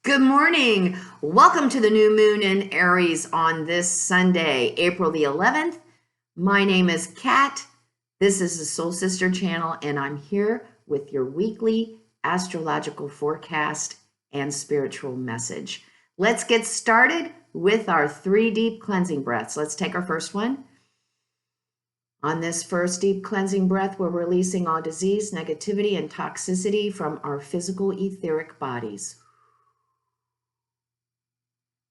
Good morning. Welcome to the new moon in Aries on this Sunday, April the 11th. My name is Kat. This is the Soul Sister channel, and I'm here with your weekly astrological forecast and spiritual message. Let's get started with our 3 deep cleansing breaths. Let's take our first one. On this first deep cleansing breath, we're releasing all disease, negativity, and toxicity from our physical etheric bodies.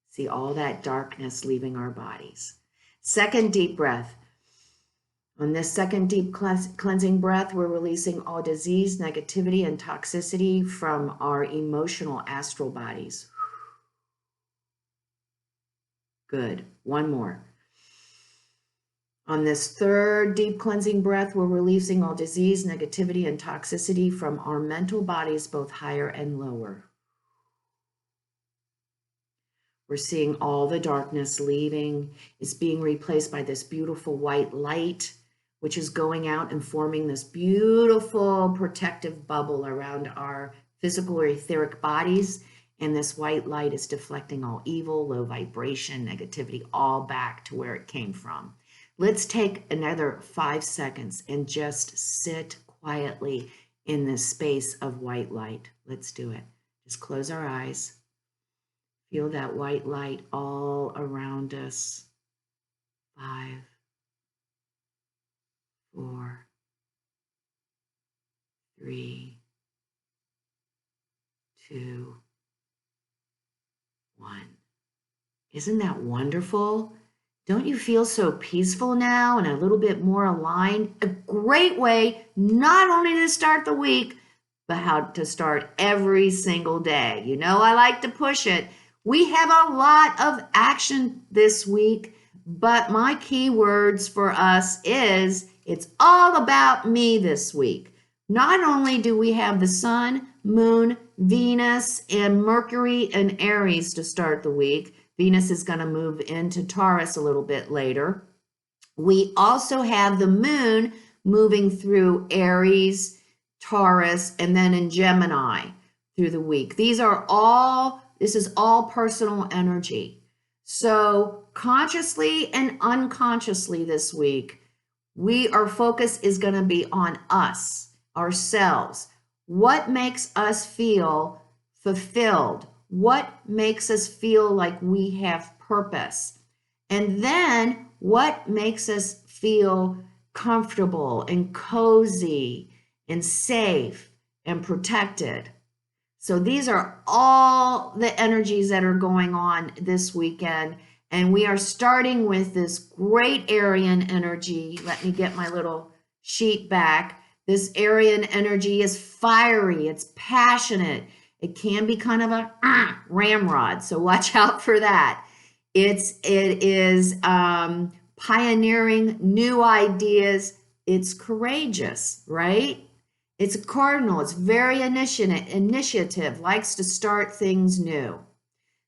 See all that darkness leaving our bodies. Second deep breath. On this second deep cleansing breath, we're releasing all disease, negativity, and toxicity from our emotional astral bodies. Good. One more. On this third deep cleansing breath, we're releasing all disease, negativity, and toxicity from our mental bodies, both higher and lower. We're seeing all the darkness leaving. It's being replaced by this beautiful white light, which is going out and forming this beautiful protective bubble around our physical or etheric bodies. And this white light is deflecting all evil, low vibration, negativity, all back to where it came from. Let's take another 5 seconds and just sit quietly in this space of white light. Let's do it. Just close our eyes. Feel that white light all around us. 5, 4, 3, 2, 1. Isn't that wonderful? Don't you feel so peaceful now and a little bit more aligned? A great way not only to start the week, but how to start every single day. You know, I like to push it. We have a lot of action this week, but my key words for us is it's all about me this week. Not only do we have the sun, moon, Venus, and Mercury and Aries to start the week. Venus is going to move into Taurus a little bit later. We also have the moon moving through Aries, Taurus, and then in Gemini through the week. This is all personal energy. So consciously and unconsciously this week, our focus is going to be on us, ourselves. What makes us feel fulfilled? What makes us feel like we have purpose? And then what makes us feel comfortable and cozy and safe and protected? So these are all the energies that are going on this weekend. And we are starting with this great Aryan energy. Let me get my little sheet back. This Aryan energy is fiery. It's passionate. It can be kind of a ramrod. So watch out for that. It is pioneering new ideas. It's courageous, right? It's a cardinal. It's very initiative, likes to start things new.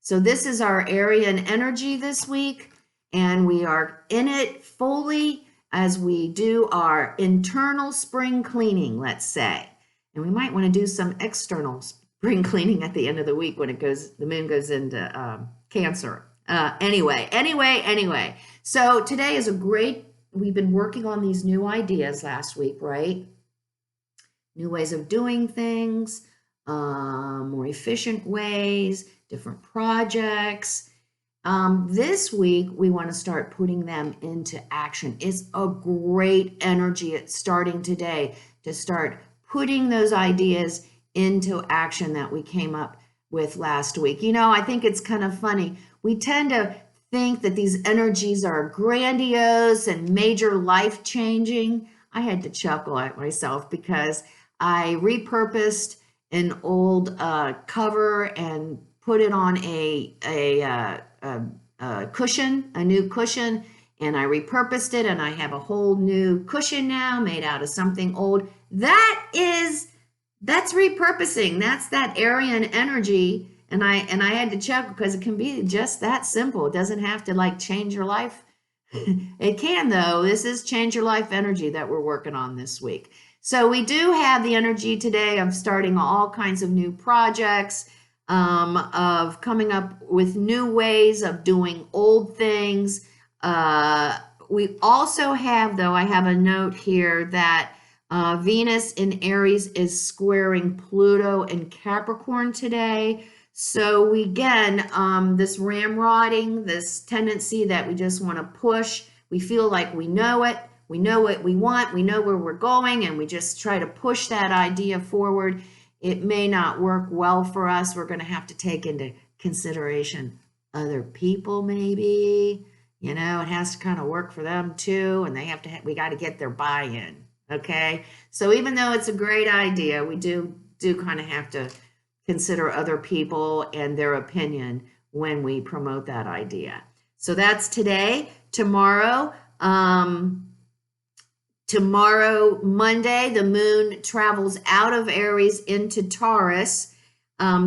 So this is our Aryan energy this week, and we are in it fully as we do our internal spring cleaning, let's say. And we might want to do some external spring cleaning at the end of the week when the moon goes into Cancer. Anyway. So today is we've been working on these new ideas last week, right? New ways of doing things, more efficient ways, different projects. This week, we want to start putting them into action. It's a great energy. It's starting today to start putting those ideas into action that we came up with last week. You know, I think it's kind of funny. We tend to think that these energies are grandiose and major life-changing. I had to chuckle at myself because I repurposed an old cover and put it on a cushion, a new cushion, and I repurposed it, and I have a whole new cushion now made out of something old. That's repurposing. That's that Aryan energy, and I had to check because it can be just that simple. It doesn't have to like change your life. It can though. This is change your life energy that we're working on this week. So we do have the energy today of starting all kinds of new projects. of coming up with new ways of doing old things. We also have, though, I have a note here that Venus in Aries is squaring Pluto in Capricorn today. So we, again, this ramrodding, this tendency that we just want to push. We feel like we know it. We know what we want. We know where we're going, and we just try to push that idea forward. It may not work well for us. We're going to have to take into consideration other people, maybe. You know, it has to kind of work for them too, and they have to. We got to get their buy-in. Okay, so even though it's a great idea, we do kind of have to consider other people and their opinion when we promote that idea. So that's today. Tomorrow, Monday, the moon travels out of Aries into Taurus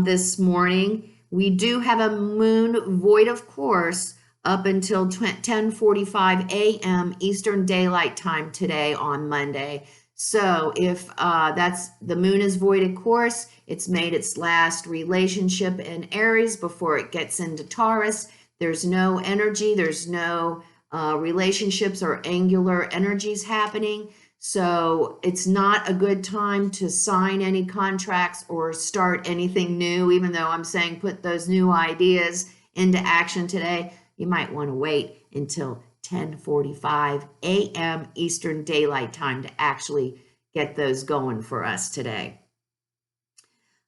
this morning. We do have a moon void, of course, up until 10:45 a.m. Eastern Daylight Time today on Monday. So if the moon is void, of course, it's made its last relationship in Aries before it gets into Taurus. There's no energy, there's no relationships or angular energies happening. So it's not a good time to sign any contracts or start anything new, even though I'm saying put those new ideas into action today. You might want to wait until 10:45 a.m. Eastern Daylight Time to actually get those going for us today.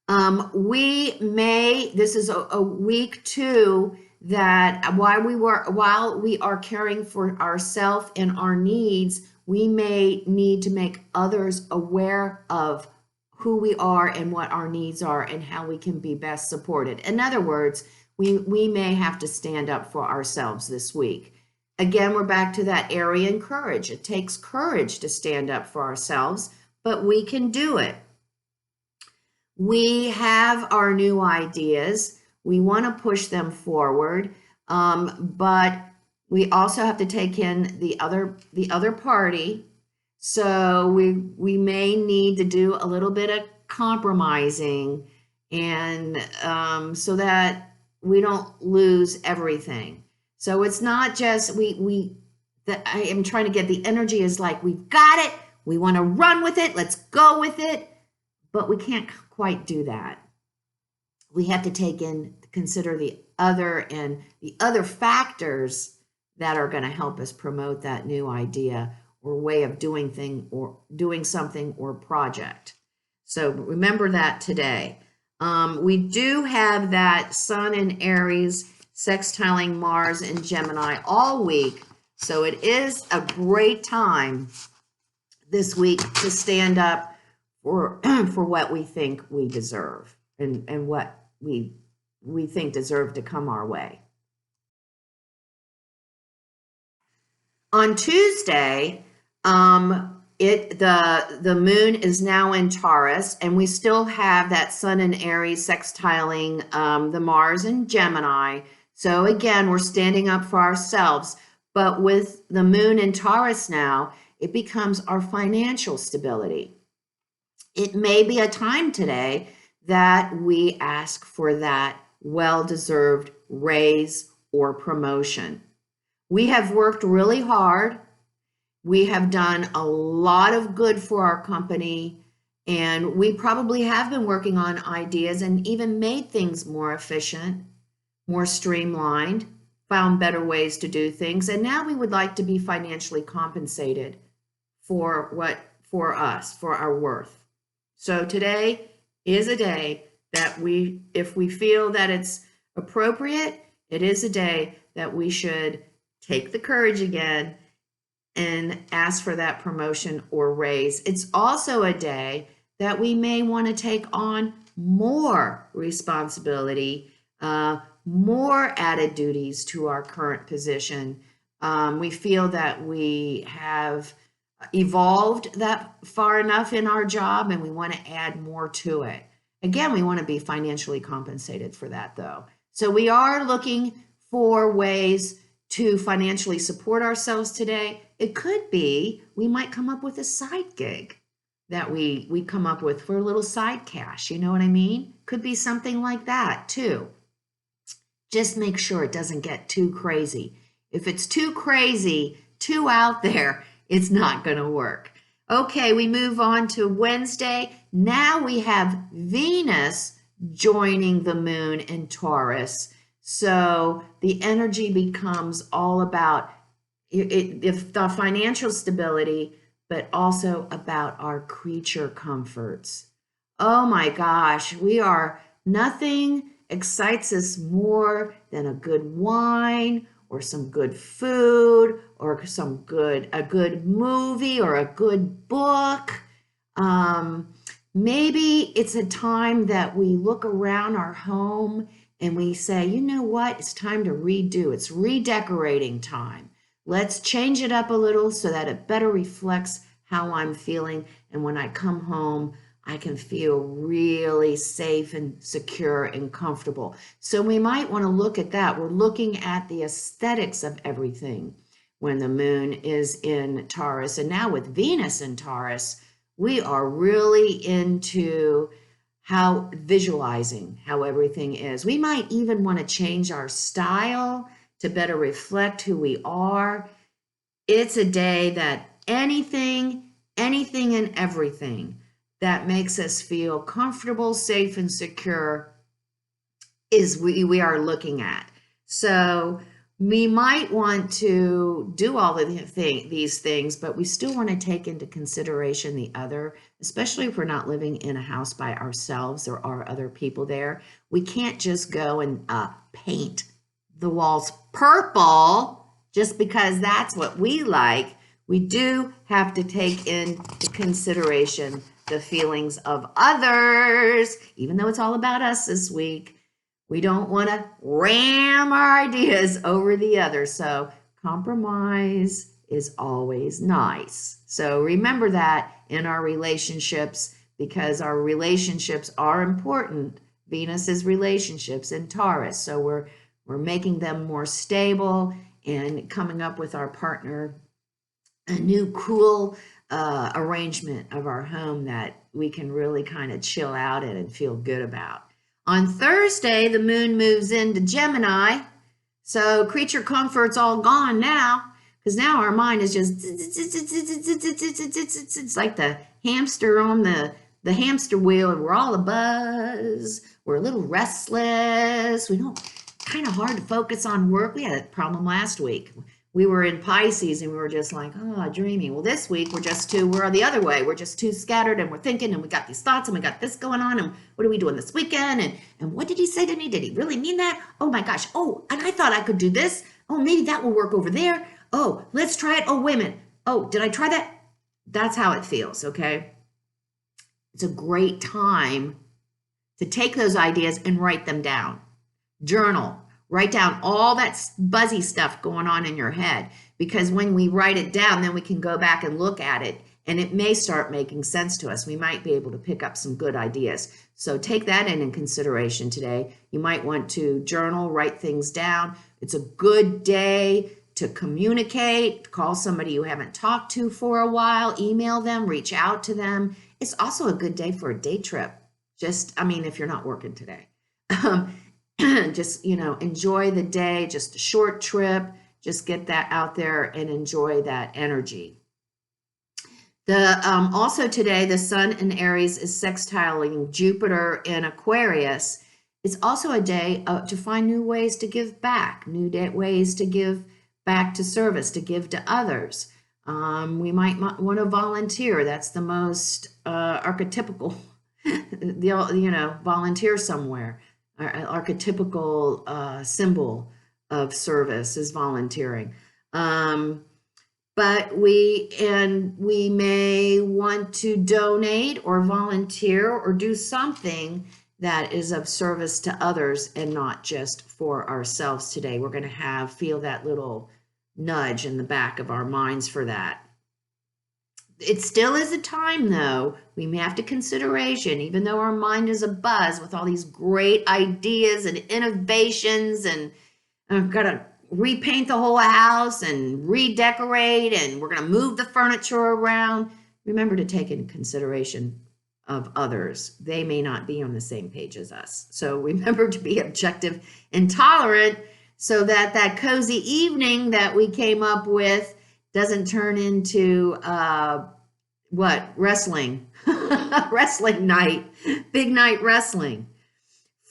This is a week too, that while we are caring for ourselves and our needs, we may need to make others aware of who we are and what our needs are and how we can be best supported. In other words, we may have to stand up for ourselves this week. Again, we're back to that Aryan courage. It takes courage to stand up for ourselves, but we can do it. We have our new ideas. We want to push them forward, but we also have to take in the other party. So we may need to do a little bit of compromising, and so that we don't lose everything. So it's not just I am trying to get the energy is like, we've got it, we want to run with it, let's go with it, but we can't quite do that. We have to consider the other factors that are going to help us promote that new idea or way of doing something or project. So remember that today. We do have that Sun in Aries sextiling Mars in Gemini all week. So it is a great time this week to stand up for what we think we deserve and what we think deserve to come our way. On Tuesday, the moon is now in Taurus, and we still have that Sun in Aries sextiling the Mars in Gemini. So again, we're standing up for ourselves. But with the moon in Taurus now, it becomes our financial stability. It may be a time today that we ask for that well-deserved raise or promotion. We have worked really hard. We have done a lot of good for our company, and we probably have been working on ideas and even made things more efficient, more streamlined, found better ways to do things, and now we would like to be financially compensated for our worth. So today is a day that if we feel that it's appropriate, it is a day that we should take the courage again and ask for that promotion or raise. It's also a day that we may want to take on more responsibility, more added duties to our current position. We feel that we have evolved that far enough in our job and we want to add more to it. Again, we want to be financially compensated for that though. So we are looking for ways to financially support ourselves today. It could be we might come up with a side gig. that we come up with for a little side cash. You know what I mean? Could be something like that too. Just make sure it doesn't get too crazy. If it's too crazy, too out there, it's not going to work. Okay, we move on to Wednesday. Now we have Venus joining the moon in Taurus. So the energy becomes all about if the financial stability, but also about our creature comforts. Oh my gosh, nothing excites us more than a good wine or some good food or a good movie or a good book. Maybe it's a time that we look around our home and we say, you know what, it's time to redo. It's redecorating time. Let's change it up a little so that it better reflects how I'm feeling. And when I come home, I can feel really safe and secure and comfortable. So we might want to look at that. We're looking at the aesthetics of everything when the moon is in Taurus. And now with Venus in Taurus, we are really into visualizing how everything is. We might even want to change our style to better reflect who we are. It's a day that anything and everything that makes us feel comfortable, safe, and secure is we are looking at. So we might want to do all of these things, but we still want to take into consideration the other, especially if we're not living in a house by ourselves. There are other people there. We can't just go and paint the walls purple just because that's what we like. We do have to take into consideration the feelings of others, even though it's all about us this week. We don't want to ram our ideas over the other. So compromise is always nice. So remember that in our relationships, because our relationships are important. Venus is relationships in Taurus. So we're making them more stable and coming up with our partner a new cool arrangement of our home that we can really kind of chill out in and feel good about. On Thursday, the moon moves into Gemini. So creature comfort's all gone now, because now our mind is just, it's like the hamster on the hamster wheel, and we're all a buzz. We're a little restless. We don't, kind of hard to focus on work. We had a problem last week. We were in Pisces and we were just like, oh, dreaming. Well, this week we're the other way. We're just too scattered and we're thinking and we got these thoughts and we got this going on and what are we doing this weekend? And what did he say to me? Did he really mean that? Oh my gosh. Oh, and I thought I could do this. Oh, maybe that will work over there. Oh, let's try it. Oh, wait a minute. Oh, did I try that? That's how it feels, okay? It's a great time to take those ideas and write them down. Journal. Write down all that buzzy stuff going on in your head, because when we write it down, then we can go back and look at it and it may start making sense to us. We might be able to pick up some good ideas. So take that in consideration today. You might want to journal, write things down. It's a good day to communicate, call somebody you haven't talked to for a while, email them, reach out to them. It's also a good day for a day trip. If you're not working today. Just, enjoy the day, just a short trip, just get that out there and enjoy that energy. Also today, the sun in Aries is sextiling Jupiter in Aquarius. It's also a day to find new ways to give back, ways to give back to service, to give to others. We might want to volunteer. That's the most archetypical, volunteer somewhere. Our archetypical symbol of service is volunteering. But we may want to donate or volunteer or do something that is of service to others and not just for ourselves today. We're going to feel that little nudge in the back of our minds for that. It still is a time, though, we may have to consideration, even though our mind is abuzz with all these great ideas and innovations, and I've got to repaint the whole house and redecorate, and we're going to move the furniture around. remember to take into consideration of others. They may not be on the same page as us. So remember to be objective and tolerant so that that cozy evening that we came up with doesn't turn into wrestling. Wrestling night, big night wrestling.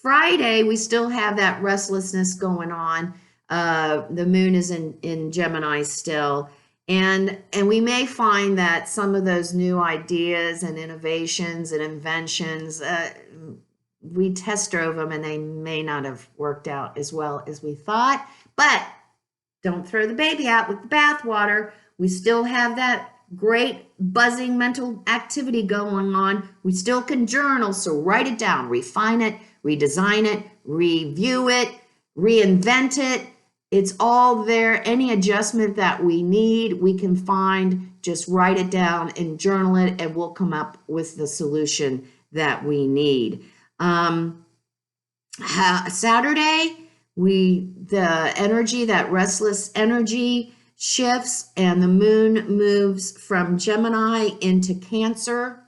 Friday, we still have that restlessness going on. The moon is in Gemini still. And we may find that some of those new ideas and innovations and inventions, we test drove them and they may not have worked out as well as we thought. But don't throw the baby out with the bathwater. We still have that great buzzing mental activity going on. We still can journal, so write it down, refine it, redesign it, review it, reinvent it. It's all there. Any adjustment that we need, we can find, just write it down and journal it, and we'll come up with the solution that we need. Saturday, the energy, that restless energy shifts, and the moon moves from Gemini into Cancer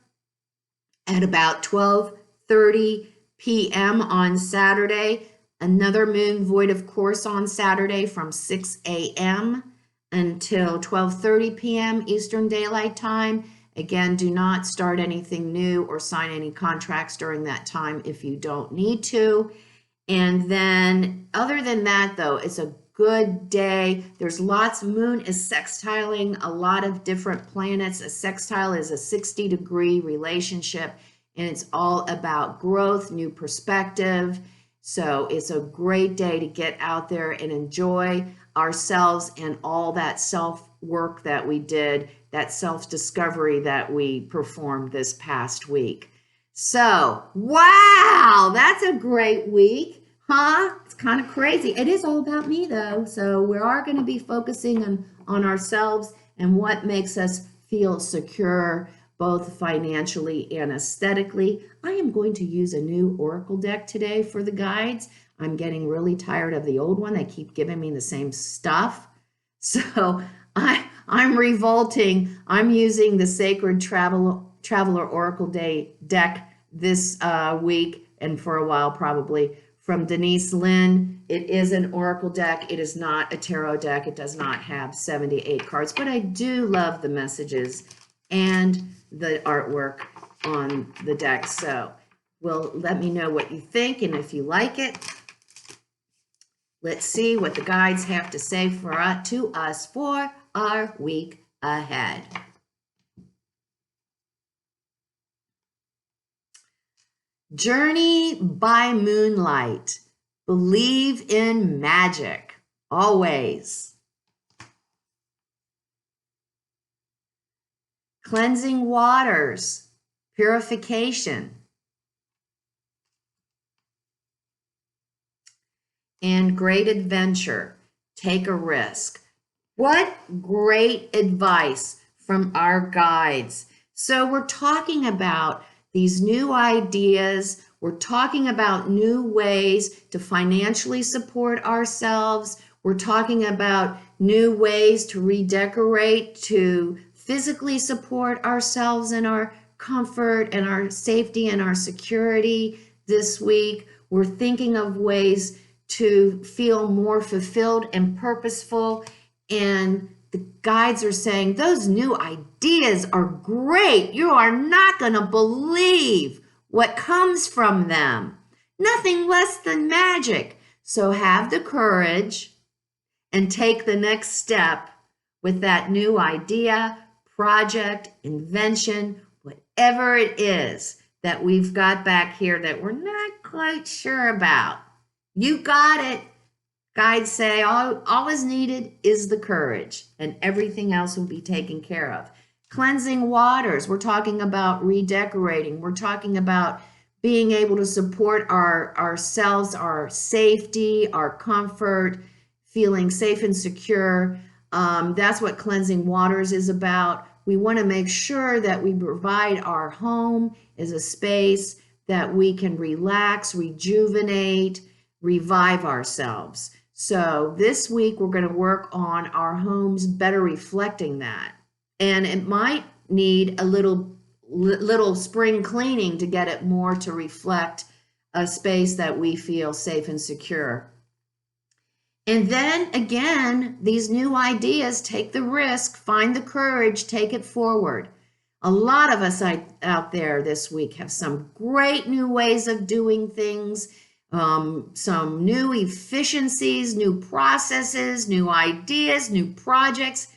at about 12:30 p.m. on Saturday. Another moon void of course on Saturday from 6 a.m. until 12:30 p.m. Eastern Daylight Time. Again, do not start anything new or sign any contracts during that time if you don't need to. And then other than that, though, it's a good day. There's lots. Moon is sextiling a lot of different planets. A sextile is a 60-degree relationship, and it's all about growth, new perspective. So it's a great day to get out there and enjoy ourselves and all that self-work that we did, that self-discovery that we performed this past week. So, wow, that's a great week, huh? It's kind of crazy. It is all about me, though. So we are going to be focusing on ourselves and what makes us feel secure, both financially and aesthetically. I am going to use a new oracle deck today for the guides. I'm getting really tired of the old one. They keep giving me the same stuff. So I'm revolting. I'm using the Sacred Traveler Oracle deck this week and for a while probably, from Denise Lynn. It is an oracle deck. It is not a tarot deck. It does not have 78 cards, but I do love the messages and the artwork on the deck. So, well, let me know what you think and if you like it. Let's see what the guides have to say to us for our week ahead. Journey by moonlight. Believe in magic. Always. Cleansing waters. Purification. And great adventure. Take a risk. What great advice from our guides. So we're talking about these new ideas. We're talking about new ways to financially support ourselves. We're talking about new ways to redecorate, to physically support ourselves and our comfort and our safety and our security this week. We're thinking of ways to feel more fulfilled and purposeful. And the guides are saying those new ideas are great. You are not going to believe what comes from them. Nothing less than magic. So have the courage and take the next step with that new idea, project, invention, whatever it is that we've got back here that we're not quite sure about. You got it. Guides say all is needed is the courage, and everything else will be taken care of. Cleansing waters. We're talking about redecorating. We're talking about being able to support ourselves, our safety, our comfort, feeling safe and secure. That's what cleansing waters is about. We want to make sure that we provide our home as a space that we can relax, rejuvenate, revive ourselves. So this week we're going to work on our homes better reflecting that. And it might need a little spring cleaning to get it more to reflect a space that we feel safe and secure. And then again, these new ideas, take the risk, find the courage, take it forward. A lot of us out there this week have some great new ways of doing things, some new efficiencies, new processes, new ideas, new projects.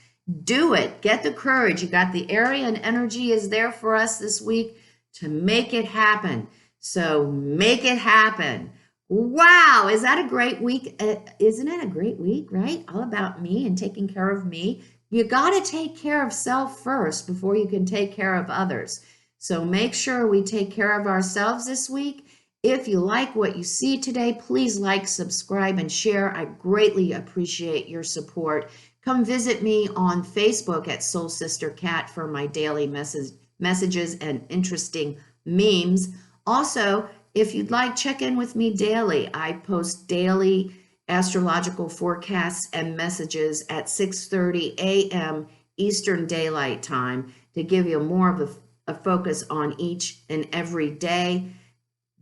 Do it. Get the courage. You got the area and energy is there for us this week to make it happen. So make it happen. Wow, is that a great week? Isn't it a great week, right? All about me and taking care of me. You got to take care of self first before you can take care of others. So make sure we take care of ourselves this week. If you like what you see today, please like, subscribe, and share. I greatly appreciate your support. Come visit me on Facebook at Soul Sister Cat for my daily messages and interesting memes. Also, if you'd like, check in with me daily. I post daily astrological forecasts and messages at 6:30 a.m. Eastern Daylight Time to give you more of a focus on each and every day.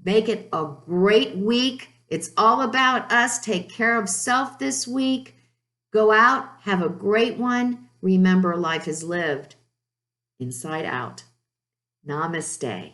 Make it a great week. It's all about us. Take care of self this week. Go out, have a great one. Remember, life is lived inside out. Namaste.